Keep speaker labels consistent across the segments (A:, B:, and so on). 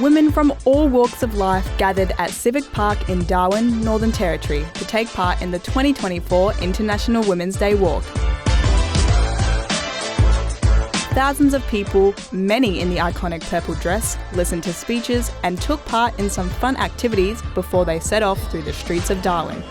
A: Women from all walks of life gathered at Civic Park in Darwin, Northern Territory to take part in the 2024 International Women's Day Walk. Thousands of people, many in the iconic purple dress, listened to speeches and took part in some fun activities before they set off through the streets of Darwin.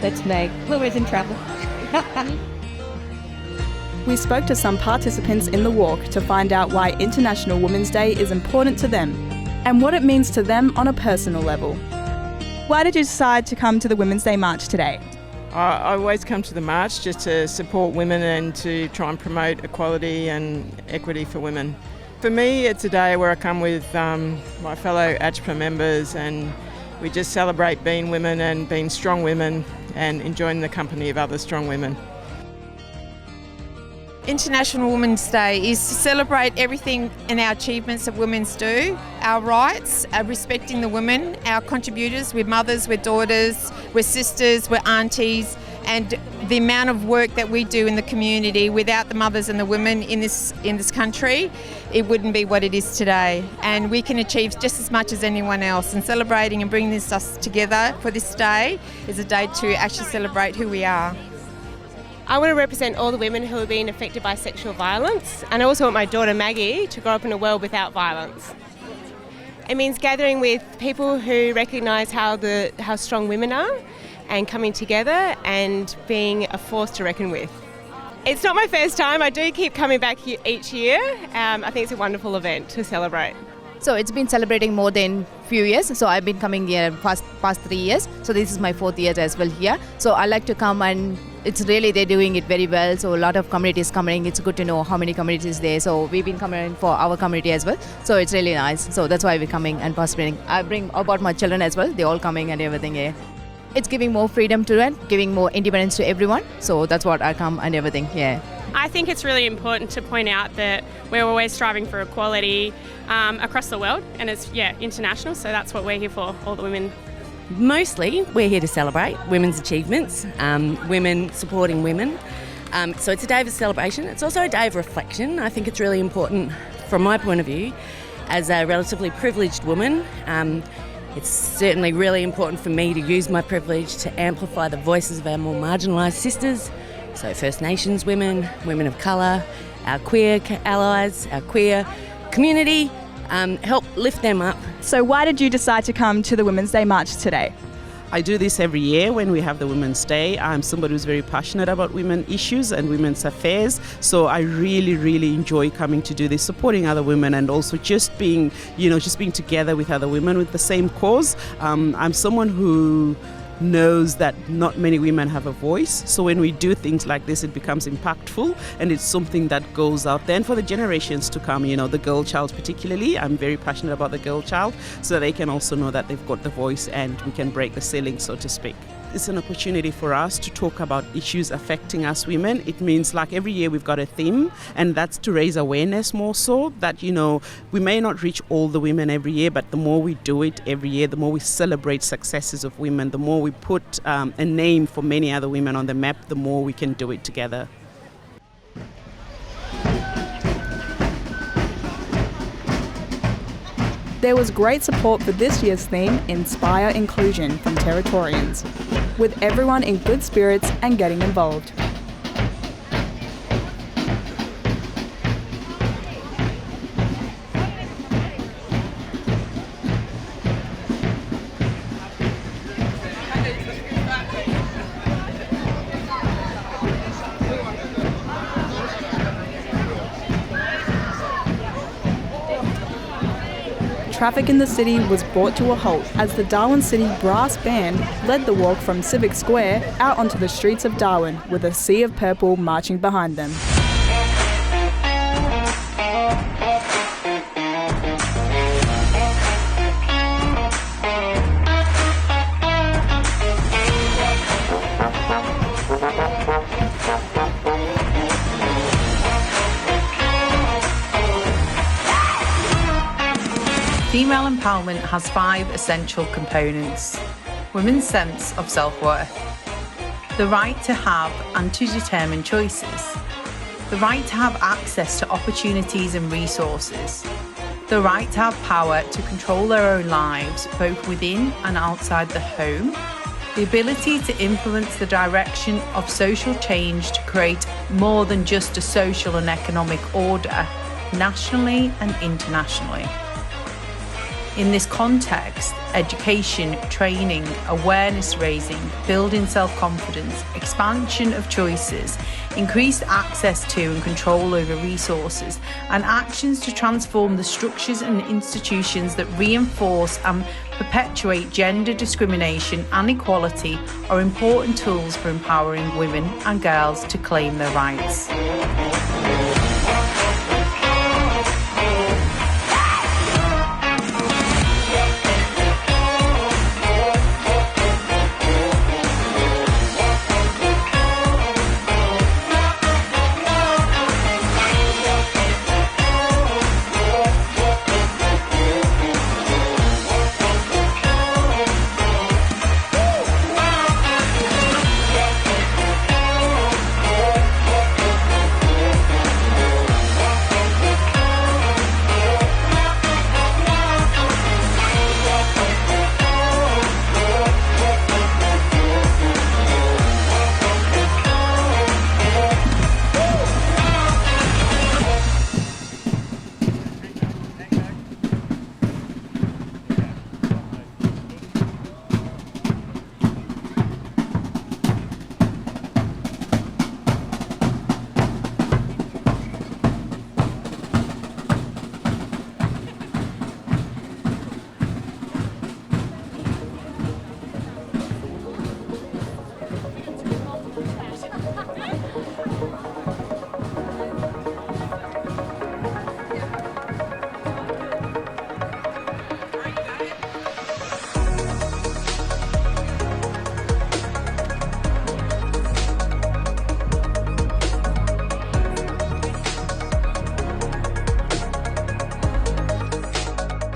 B: That's Meg. Chloe's in trouble.
A: We spoke to some participants in the walk to find out why International Women's Day is important to them and what it means to them on a personal level. Why did you decide to come to the Women's Day March today?
C: I always come to the march just to support women and to try and promote equality and equity for women. For me, it's a day where I come with my fellow ACHPA members and we just celebrate being women and being strong women and enjoying the company of other strong women.
D: International Women's Day is to celebrate everything and our achievements that women do, our rights, respecting the women, our contributors, we're mothers, we're daughters, we're sisters, we're aunties, and the amount of work that we do in the community. Without the mothers and the women in this country, it wouldn't be what it is today. And we can achieve just as much as anyone else. And celebrating and bringing us together for this day is a day to actually celebrate who we are.
E: I want to represent all the women who are being affected by sexual violence, and I also want my daughter Maggie to grow up in a world without violence. It means gathering with people who recognise how strong women are and coming together and being a force to reckon with. It's not my first time. I do keep coming back each year. I think it's a wonderful event to celebrate.
B: So it's been celebrating more than few years. So I've been coming here past 3 years. So this is my 4th year as well here. So I like to come, and it's really, they're doing it very well. So a lot of communities coming. It's good to know how many communities there. So we've been coming for our community as well. So it's really nice. So that's why we're coming and participating. I bring about my children as well. They're all coming and everything here. It's giving more freedom to them, giving more independence to everyone. So that's what I come and everything here.
F: I think it's really important to point out that we're always striving for equality across the world, and it's international, so that's what we're here for, all the women.
G: Mostly we're here to celebrate women's achievements, women supporting women. So it's a day of celebration. It's also a day of reflection. I think it's really important from my point of view as a relatively privileged woman. It's certainly really important for me to use my privilege to amplify the voices of our more marginalised sisters, so First Nations women, women of colour, our queer allies, our queer community, help lift them up.
A: So why did you decide to come to the Women's Day March today?
H: I do this every year when we have the Women's Day. I'm somebody who's very passionate about women issues and women's affairs. So I really, really enjoy coming to do this, supporting other women and also just being together with other women with the same cause. I'm someone who knows that not many women have a voice. So when we do things like this, it becomes impactful and it's something that goes out there. And for the generations to come, the girl child particularly, I'm very passionate about the girl child so they can also know that they've got the voice and we can break the ceiling, so to speak. It's an opportunity for us to talk about issues affecting us women. It means like every year we've got a theme, and that's to raise awareness more so that, we may not reach all the women every year, but the more we do it every year, the more we celebrate successes of women, the more we put a name for many other women on the map, the more we can do it together.
A: There was great support for this year's theme, Inspire Inclusion, from Territorians, with everyone in good spirits and getting involved. traffic in the city was brought to a halt as the Darwin City Brass Band led the walk from Civic Square out onto the streets of Darwin with a sea of purple marching behind them.
I: Female empowerment has 5 essential components. Women's sense of self-worth, the right to have and to determine choices, the right to have access to opportunities and resources, the right to have power to control their own lives both within and outside the home, the ability to influence the direction of social change to create more than just a social and economic order, nationally and internationally. In this context, education, training, awareness raising, building self-confidence, expansion of choices, increased access to and control over resources, and actions to transform the structures and institutions that reinforce and perpetuate gender discrimination and equality are important tools for empowering women and girls to claim their rights.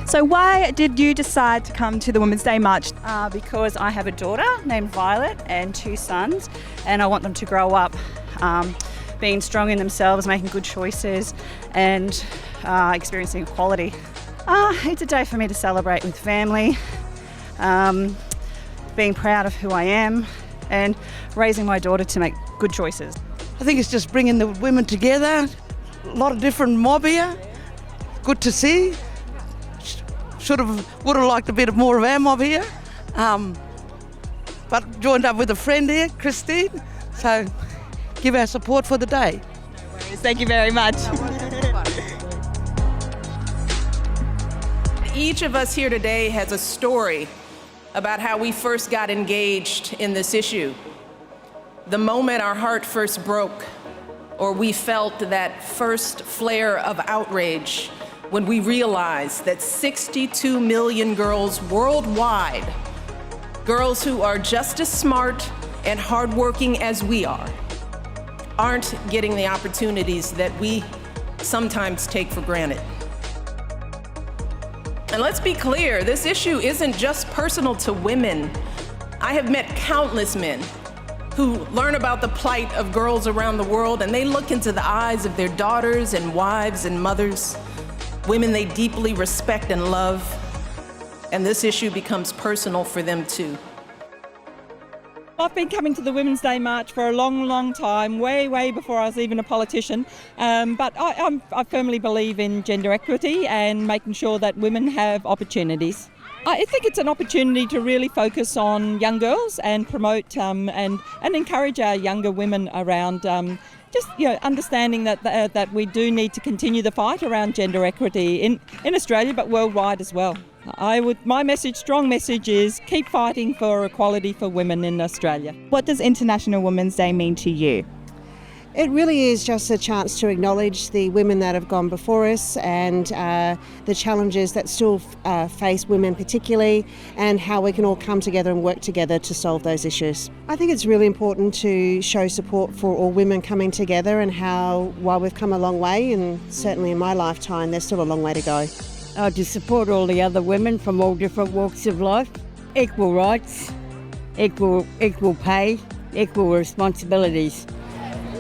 A: So why did you decide to come to the Women's Day March?
J: Because I have a daughter named Violet and 2 sons, and I want them to grow up being strong in themselves, making good choices, and experiencing equality. It's a day for me to celebrate with family, being proud of who I am, and raising my daughter to make good choices.
K: I think it's just bringing the women together, a lot of different mob here, good to see. Would have liked a bit more of our mob here, but joined up with a friend here, Christine, so give our support for the day.
A: No worries. Thank you very much.
L: Each of us here today has a story about how we first got engaged in this issue. The moment our heart first broke, or we felt that first flare of outrage when we realized that 62 million girls worldwide, girls who are just as smart and hardworking as we are, aren't getting the opportunities that we sometimes take for granted. And let's be clear, this issue isn't just personal to women. I have met countless men who learn about the plight of girls around the world, and they look into the eyes of their daughters and wives and mothers, women they deeply respect and love, and this issue becomes personal for them too.
M: I've been coming to the Women's Day March for a long, long time, way before I was even a politician. But I firmly believe in gender equity and making sure that women have opportunities. I think it's an opportunity to really focus on young girls and promote and encourage our younger women around just understanding that we do need to continue the fight around gender equity in Australia, but worldwide as well. My strong message is keep fighting for equality for women in Australia.
A: What does International Women's Day mean to you?
N: It really is just a chance to acknowledge the women that have gone before us and the challenges that still face women particularly, and how we can all come together and work together to solve those issues. I think it's really important to show support for all women coming together, and while we've come a long way, and certainly in my lifetime there's still a long way to go.
O: To support all the other women from all different walks of life. Equal rights, equal pay, equal responsibilities.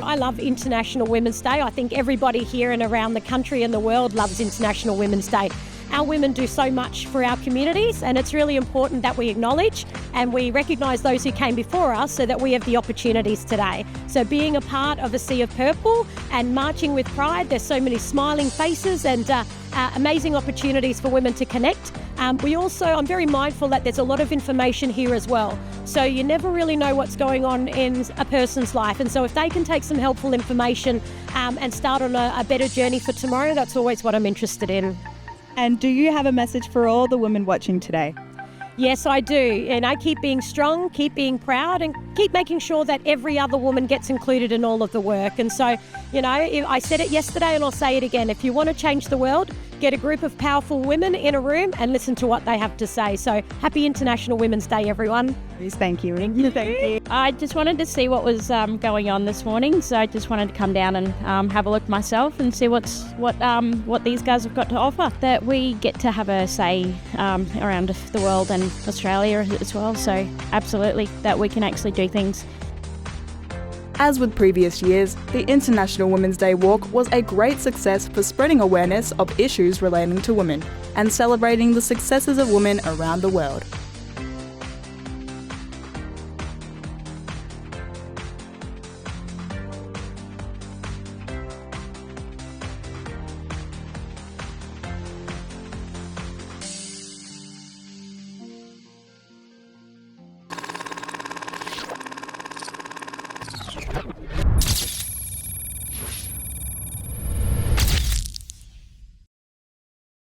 P: I love International Women's Day. I think everybody here and around the country and the world loves International Women's Day. Our women do so much for our communities, and it's really important that we acknowledge and we recognise those who came before us so that we have the opportunities today. So being a part of a Sea of Purple and marching with pride, there's so many smiling faces and amazing opportunities for women to connect. I'm very mindful that there's a lot of information here as well. So you never really know what's going on in a person's life. And so if they can take some helpful information and start on a better journey for tomorrow, that's always what I'm interested in.
A: And do you have a message for all the women watching today?
P: Yes, I do. And I keep being strong, keep being proud, and keep making sure that every other woman gets included in all of the work. And so, I said it yesterday and I'll say it again. If you want to change the world, get a group of powerful women in a room and listen to what they have to say. So happy International Women's Day, everyone.
A: Please, thank you.
P: Thank you.
Q: I just wanted to see what was going on this morning, so I just wanted to come down and have a look myself and see what these guys have got to offer. That we get to have a say around the world and Australia as well. So absolutely, that we can actually do things.
A: As with previous years, the International Women's Day Walk was a great success for spreading awareness of issues relating to women and celebrating the successes of women around the world.